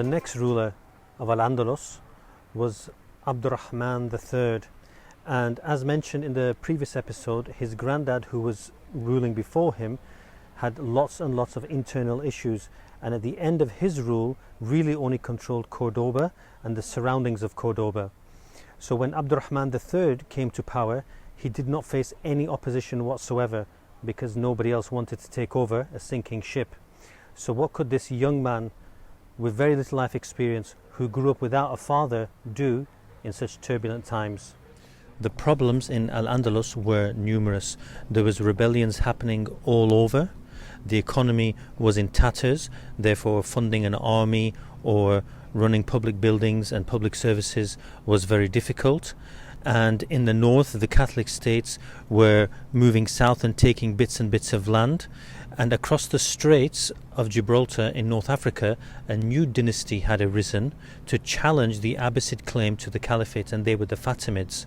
The next ruler of Al-Andalus was Abdur-Rahman III, and as mentioned in the previous episode, his granddad, who was ruling before him, had lots and lots of internal issues, and at the end of his rule really only controlled Cordoba and the surroundings of Cordoba. So when Abdur-Rahman III came to power, he did not face any opposition whatsoever because nobody else wanted to take over a sinking ship. So what could this young man with very little life experience, who grew up without a father, do in such turbulent times? The problems in Al-Andalus were numerous. There was rebellions happening all over. The economy was in tatters, therefore funding an army or running public buildings and public services was very difficult. And in the north, the Catholic states were moving south and taking bits and bits of land. And across the Straits of Gibraltar in North Africa, a new dynasty had arisen to challenge the Abbasid claim to the Caliphate, and they were the Fatimids.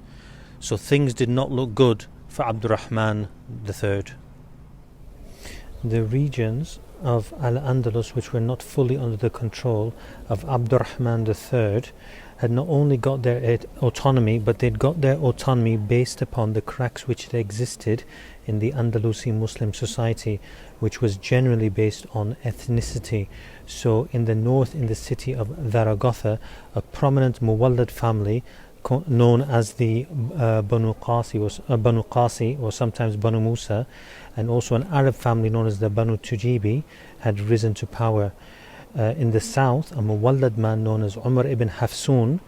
So things did not look good for Abdur-Rahman III. The regions of Al-Andalus, which were not fully under the control of Abdur-Rahman III, had not only got their autonomy, but they'd got their autonomy based upon the cracks which had existed in the Andalusi Muslim society, which was generally based on ethnicity. So in the north, in the city of Zaragoza, a prominent Muwallad family known as the Banu Qasi or sometimes Banu Musa, and also an Arab family known as the Banu Tujibi, had risen to power. In the south, a Muwallad man known as Umar ibn Hafsun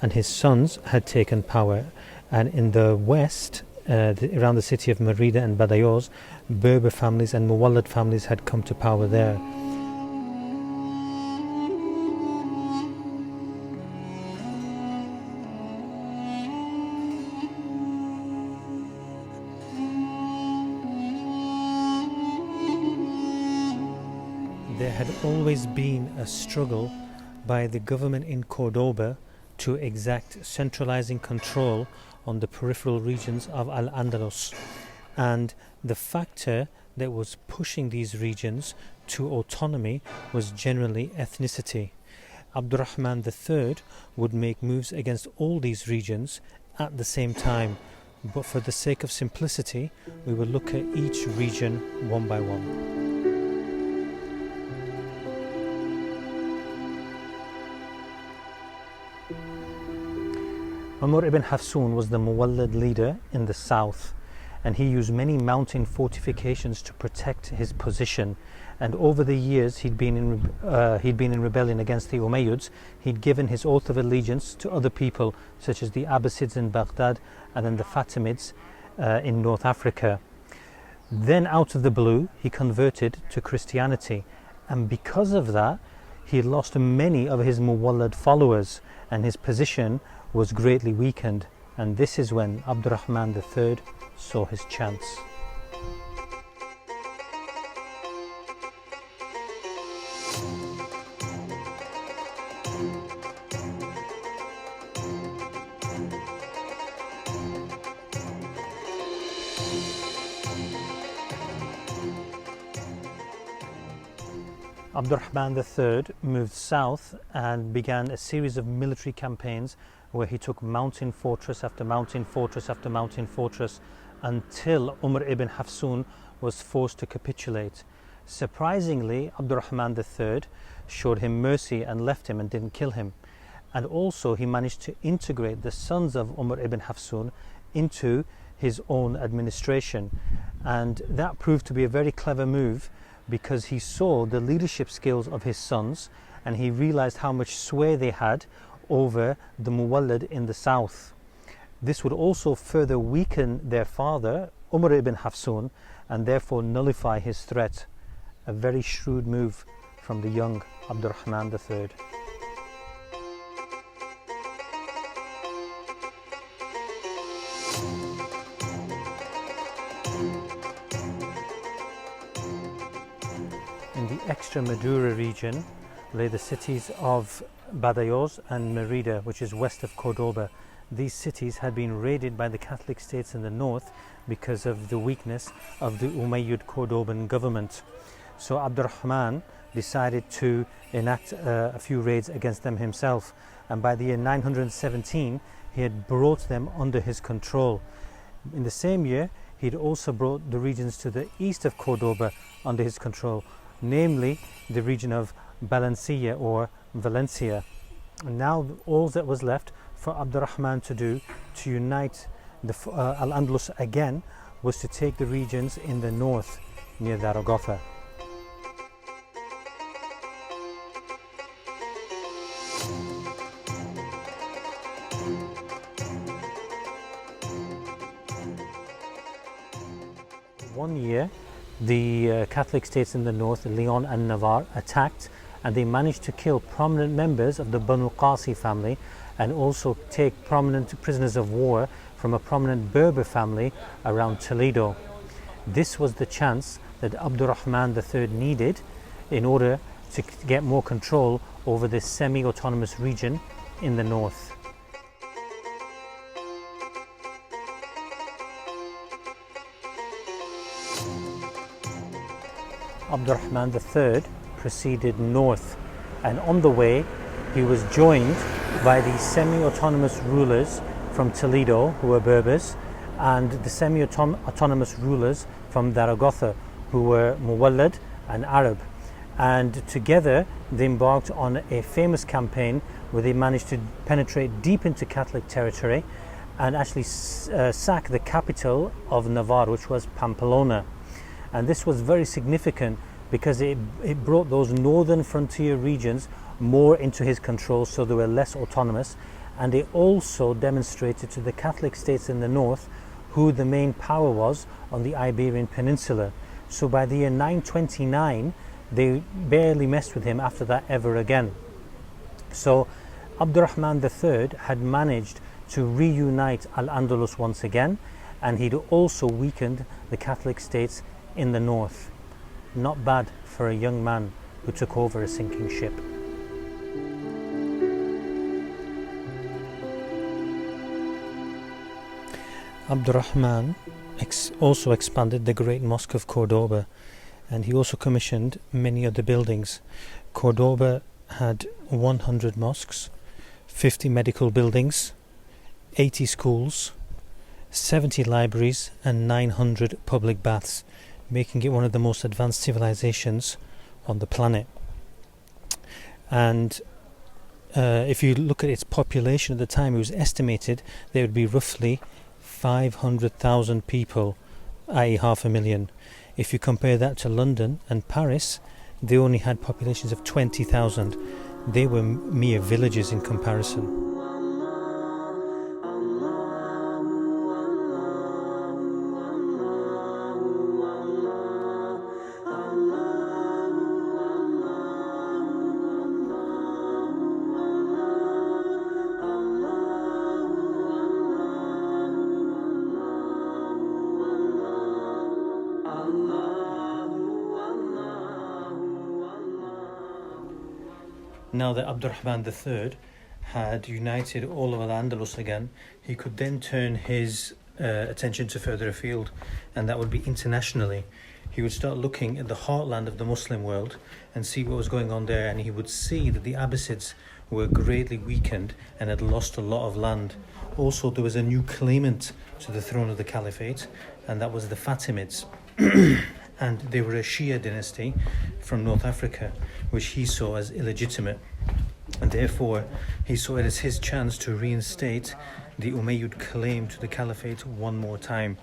and his sons had taken power. And in the west, around the city of Merida and Badajoz, Berber families and Muwallad families had come to power there. There had always been a struggle by the government in Cordoba to exact centralizing control on the peripheral regions of Al-Andalus, and the factor that was pushing these regions to autonomy was generally ethnicity. Abdur-Rahman III would make moves against all these regions at the same time, but for the sake of simplicity, we will look at each region one by one. Umar ibn Hafsun was the Muwallad leader in the south, and he used many mountain fortifications to protect his position. And over the years he'd been in rebellion against the Umayyads. He'd given his oath of allegiance to other people, such as the Abbasids in Baghdad and then the Fatimids in North Africa. Then out of the blue he converted to Christianity, and because of that he lost many of his Muwallad followers, and his position was greatly weakened, and this is when Abdur-Rahman III saw his chance. Abdur-Rahman III moved south and began a series of military campaigns where he took mountain fortress after mountain fortress after mountain fortress until Umar ibn Hafsun was forced to capitulate. Surprisingly, Abdur-Rahman III showed him mercy and left him and didn't kill him. And also he managed to integrate the sons of Umar ibn Hafsun into his own administration. And that proved to be a very clever move, because he saw the leadership skills of his sons and he realized how much sway they had over the Muwallad in the south. This would also further weaken their father, Umar ibn Hafsun, and therefore nullify his threat. A very shrewd move from the young Abdur-Rahman III. In the Extremadura region lay the cities of Badajoz and Merida, which is west of Cordoba. These cities had been raided by the Catholic states in the north because of the weakness of the Umayyad Cordoban government. So Abdur-Rahman decided to enact a few raids against them himself, and by the year 917 he had brought them under his control. In the same year he had also brought the regions to the east of Cordoba under his control, namely the region of Valencia or Valencia. And now all that was left for Abdur-Rahman to do to unite the Al-Andalus again was to take the regions in the north near Zaragoza. One year, the Catholic states in the north, Leon and Navarre, attacked, and they managed to kill prominent members of the Banu Qasi family and also take prominent prisoners of war from a prominent Berber family around Toledo. This was the chance that Abdur-Rahman III needed in order to get more control over this semi-autonomous region in the north. Abdur-Rahman III proceeded north, and on the way he was joined by the semi-autonomous rulers from Toledo, who were Berbers, and the semi-autonomous rulers from Zaragoza, who were Muwallad and Arab. And together they embarked on a famous campaign where they managed to penetrate deep into Catholic territory and actually sack the capital of Navarre, which was Pamplona. And this was very significant because it brought those northern frontier regions more into his control, so they were less autonomous, and it also demonstrated to the Catholic states in the north who the main power was on the Iberian Peninsula. So by the year 929 they barely messed with him after that ever again. So Abdur-Rahman III had managed to reunite Al-Andalus once again, and he'd also weakened the Catholic states in the north. Not bad for a young man who took over a sinking ship. Abdur-Rahman also expanded the Great Mosque of Cordoba, and he also commissioned many other buildings. Cordoba had 100 mosques, 50 medical buildings, 80 schools, 70 libraries and 900 public baths, making it one of the most advanced civilizations on the planet. And if you look at its population at the time, it was estimated there would be roughly 500,000 people, i.e. 500,000. If you compare that to London and Paris, they only had populations of 20,000. They were mere villages in comparison. Now that Abdur-Rahman III had united all of Al-Andalus again, he could then turn his attention to further afield, and that would be internationally. He would start looking at the heartland of the Muslim world and see what was going on there, and he would see that the Abbasids were greatly weakened and had lost a lot of land. Also, there was a new claimant to the throne of the Caliphate, and that was the Fatimids. And they were a Shia dynasty from North Africa, which he saw as illegitimate, and therefore he saw it as his chance to reinstate the Umayyad claim to the Caliphate one more time.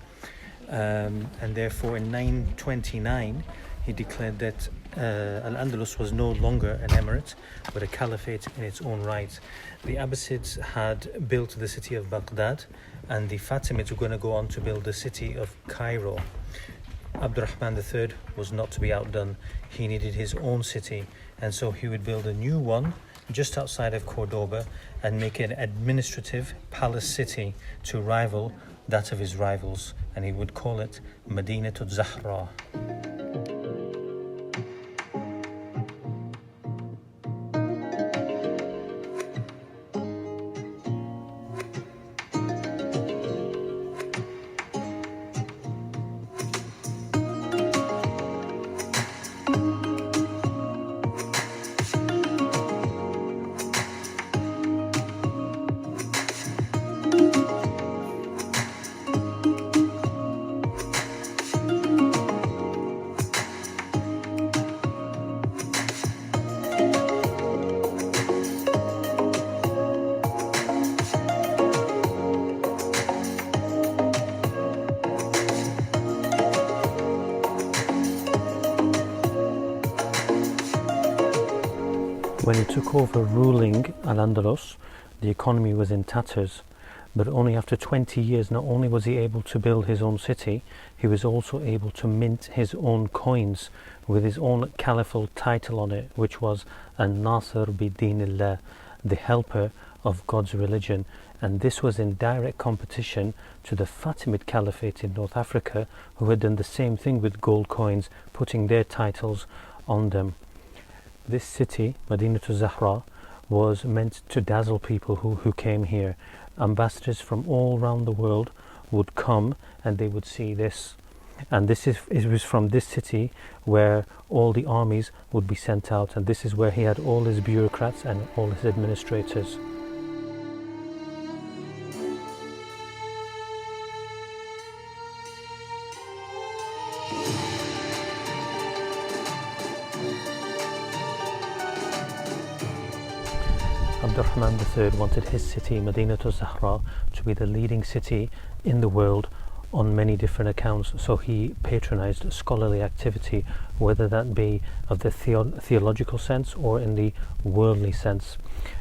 And therefore in 929 he declared that Al-Andalus was no longer an emirate but a caliphate in its own right. The Abbasids had built the city of Baghdad, and the Fatimids were going to go on to build the city of Cairo. Abdur-Rahman III was not to be outdone. He needed his own city, and so he would build a new one just outside of Cordoba and make an administrative palace city to rival that of his rivals, and he would call it Madinatul Zahra. When he took over ruling Al-Andalus, the economy was in tatters, but only after 20 years not only was he able to build his own city, he was also able to mint his own coins with his own caliphal title on it, which was An-Nasir bi-Dinillah, the helper of God's religion. And this was in direct competition to the Fatimid Caliphate in North Africa, who had done the same thing with gold coins, putting their titles on them. This city, Madinatu Zahra, was meant to dazzle people who came here. Ambassadors from all around the world would come and they would see this. And it was from this city where all the armies would be sent out, and this is where he had all his bureaucrats and all his administrators. Abdur-Rahman III wanted his city, Madinatu Zahra, to be the leading city in the world on many different accounts, so he patronized scholarly activity, whether that be of the theological sense or in the worldly sense.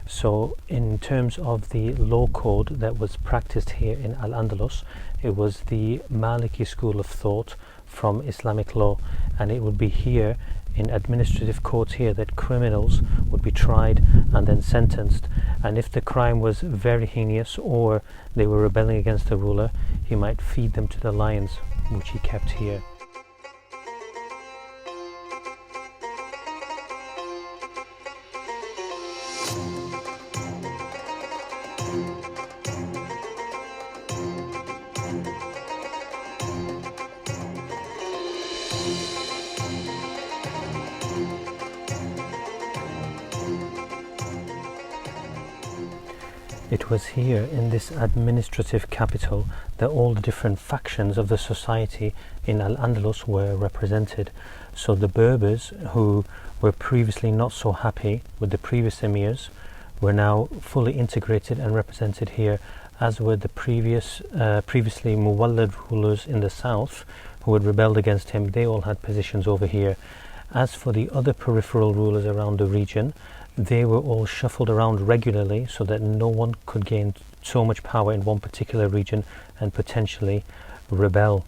So in terms of the law code that was practiced here in Al-Andalus, it was the Maliki school of thought from Islamic law, and it would be here in administrative courts here that criminals would be tried and then sentenced, and if the crime was very heinous or they were rebelling against the ruler, he might feed them to the lions, which he kept here. It was here in this administrative capital that all the different factions of the society in Al-Andalus were represented. So the Berbers, who were previously not so happy with the previous emirs, were now fully integrated and represented here, as were the previously Muwallad rulers in the south who had rebelled against him. They all had positions over here. As for the other peripheral rulers around the region, they were all shuffled around regularly so that no one could gain so much power in one particular region and potentially rebel.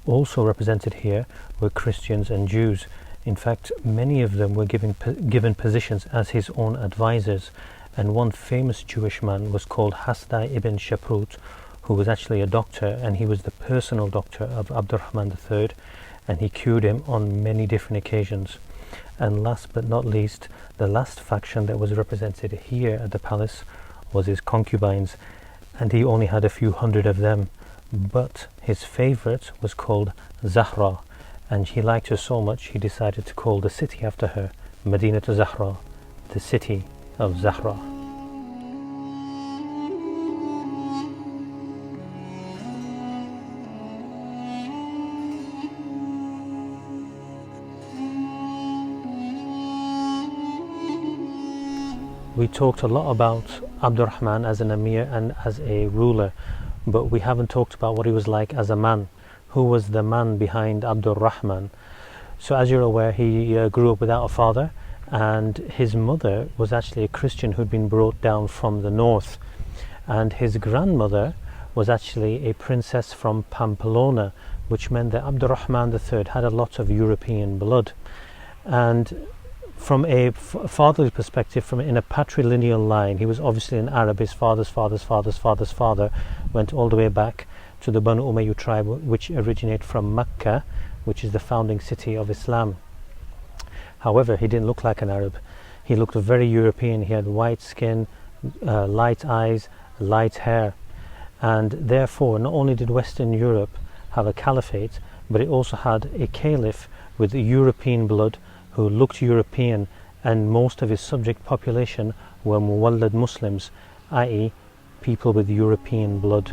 Also represented here were Christians and Jews. In fact, many of them were given positions as his own advisors, and one famous Jewish man was called Hasdai ibn Shaprut, who was actually a doctor, and he was the personal doctor of Abdur-Rahman III, and he cured him on many different occasions. And last but not least, the last faction that was represented here at the palace was his concubines, and he only had a few hundred of them, but his favorite was called Zahra, and he liked her so much he decided to call the city after her, Madinatu Zahra, the city of Zahra. We talked a lot about Abdur-Rahman as an emir and as a ruler, but we haven't talked about what he was like as a man. Who was the man behind Abdur-Rahman? So as you're aware, he grew up without a father, and his mother was actually a Christian who'd been brought down from the north, and his grandmother was actually a princess from Pamplona, which meant that Abdur-Rahman III had a lot of European blood. And from a fatherly perspective, in a patrilineal line, he was obviously an Arab. His father's father went all the way back to the Banu Umayyad tribe, which originate from Mecca, which is the founding city of Islam. However, he didn't look like an Arab. He looked very European. He had white skin, light eyes, light hair, and therefore not only did Western Europe have a caliphate, but it also had a caliph with European blood who looked European, and most of his subject population were Muwallad Muslims, i.e. people with European blood.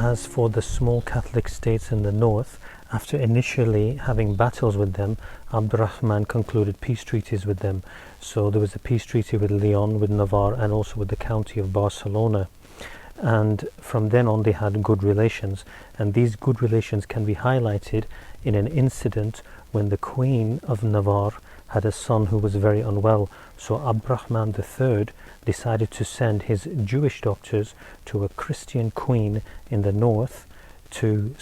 As for the small Catholic states in the north, after initially having battles with them, Abdur-Rahman concluded peace treaties with them. So there was a peace treaty with Leon, with Navarre, and also with the county of Barcelona. And from then on they had good relations, and these good relations can be highlighted in an incident when the Queen of Navarre had a son who was very unwell. So Abdur-Rahman III decided to send his Jewish doctors to a Christian queen in the north to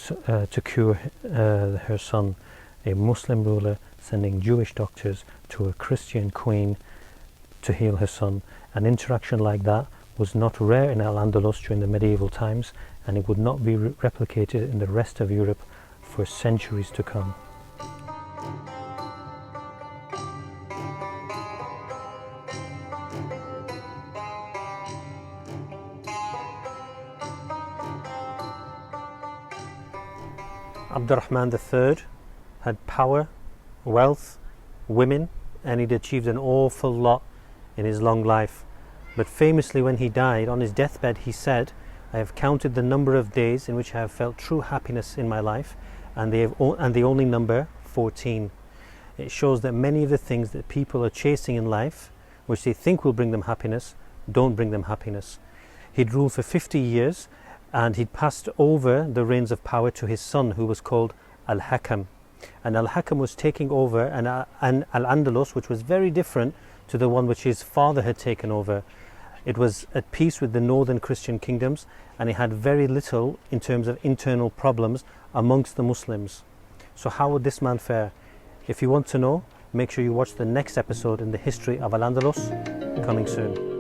cure her son. A Muslim ruler sending Jewish doctors to a Christian queen to heal her son. An interaction like that was not rare in Al-Andalus during the medieval times, and it would not be replicated in the rest of Europe for centuries to come. Abdur-Rahman III had power, wealth, women, and he'd achieved an awful lot in his long life. But famously, when he died, on his deathbed, he said, "I have counted the number of days in which I have felt true happiness in my life, and they only number 14. It shows that many of the things that people are chasing in life, which they think will bring them happiness, don't bring them happiness. He'd ruled for 50 years, and he'd passed over the reins of power to his son, who was called Al-Hakam. And Al-Hakam was taking over an Al-Andalus which was very different to the one which his father had taken over. It was at peace with the northern Christian kingdoms, and it had very little in terms of internal problems amongst the Muslims. So how would this man fare? If you want to know, make sure you watch the next episode in the history of Al-Andalus, coming soon.